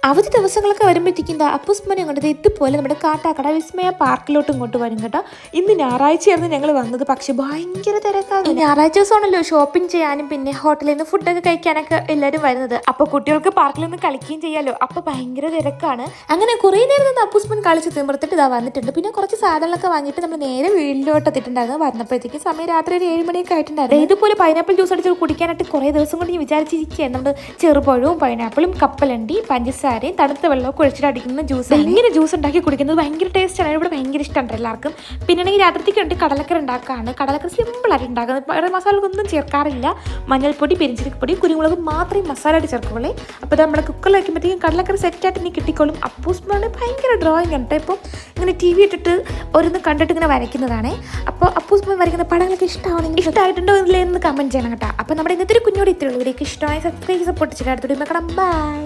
അവധി ദിവസങ്ങളൊക്കെ വരുമ്പോഴത്തേക്കും എന്താ അപ്പൂസ്മനെ കൊണ്ട് ഇതുപോലെ നമ്മുടെ കാട്ടാക്കട വിസ്മയ പാർക്കിലോട്ട് ഇങ്ങോട്ട് വരും കേട്ടോ. ഇന്ന് ഞായറാഴ്ചയായിരുന്നു ഞങ്ങൾ വന്നത്, പക്ഷെ ഭയങ്കര തിരക്കാണ്. ഞായറാഴ്ച ദിവസമാണല്ലോ ഷോപ്പിംഗ് ചെയ്യാനും പിന്നെ ഹോട്ടലിൽ നിന്ന് ഫുഡൊക്കെ കഴിക്കാനൊക്കെ എല്ലാവരും വരുന്നത്. അപ്പോൾ കുട്ടികൾക്ക് പാർക്കിൽ നിന്ന് കളിക്കുകയും ചെയ്യാമല്ലോ. അപ്പോൾ ഭയങ്കര തിരക്കാണ്. അങ്ങനെ കുറേ നേരം നിന്ന് അപ്പൂസ്മൻ കളിച്ച് തിമിർത്തിട്ട് ഇതാ വന്നിട്ടുണ്ട്. പിന്നെ കുറച്ച് സാധനങ്ങളൊക്കെ വാങ്ങിയിട്ട് നമ്മൾ നേരെ വീട്ടിലോട്ട് എത്തിയിട്ടുണ്ടായിരുന്നു. വന്നപ്പോഴത്തേക്കും സമയം രാത്രി ഒരു 7 മണിയൊക്കെ ആയിട്ടുണ്ടായിരുന്നു. ഇതുപോലെ പൈനാപ്പിൾ ജ്യൂസ് അടിച്ച് കുടിക്കാനായിട്ട് കുറേ ദിവസം കൊണ്ട് ഞാൻ വിചാരിച്ചിരിക്കുകയാണ്. നമ്മുടെ ചെറുപഴവും പൈനാപ്പിളും കപ്പലണ്ടി പഞ്ചസാരയും തണുത്ത വെള്ളമൊക്കെ ഒഴിച്ചിട്ട് അടിക്കുന്ന ജ്യൂസ്. ഇങ്ങനെ ജ്യൂസ് ഉണ്ടാക്കി കുടിക്കുന്നത് ഭയങ്കര ടേസ്റ്റാണ്. ഇവിടെ ഭയങ്കര ഇഷ്ടമാണ് എല്ലാവർക്കും. പിന്നെയാണെങ്കിൽ രാത്രിക്ക് വേണ്ടി കടലക്കറി ഉണ്ടാക്കാണ്. കടലക്കറി സിമ്പിളായിട്ട് ഉണ്ടാക്കുന്നത്. വേറെ മസാലകളൊന്നും ചേർക്കാറില്ല. മഞ്ഞൾപ്പൊടി പെരിഞ്ചീരകപ്പൊടി കുരുമുളക് മാത്രമേ മസാലയായിട്ട് ചേർക്കുള്ളൂ. അപ്പോൾ നമ്മൾ കുക്കറിൽ വയ്ക്കുമ്പോഴത്തേക്കും കടലക്കറി സെറ്റായിട്ട് ഇനി കിട്ടിക്കോളും. അപ്പൂസ്മോന് ഭയങ്കര ഡ്രോയിങ് ഉണ്ട്. ഇപ്പോൾ ഇങ്ങനെ TV ഇട്ടിട്ട് ഓരോന്ന് കണ്ടിട്ട് ഇങ്ങനെ വരയ്ക്കുന്നതാണ്. അപ്പോൾ അപ്പൂസ്മോൻ വരയ്ക്കുന്ന പടങ്ങളൊക്കെ ഇഷ്ടമായിട്ടുണ്ടോ എന്ന് കമൻറ്റ് ചെയ്യണം കേട്ടോ. അപ്പോൾ നമ്മുടെ ഇന്നത്തെ ഒരു കുഞ്ഞോട് ഇത്രയുള്ളൂ. ഇവരേക്ക് ഇഷ്ടമായി സബ്സ്ക്രൈബ് സപ്പോർട്ട് ചെയ്യാൻ അടുത്തോടെ ബൈ.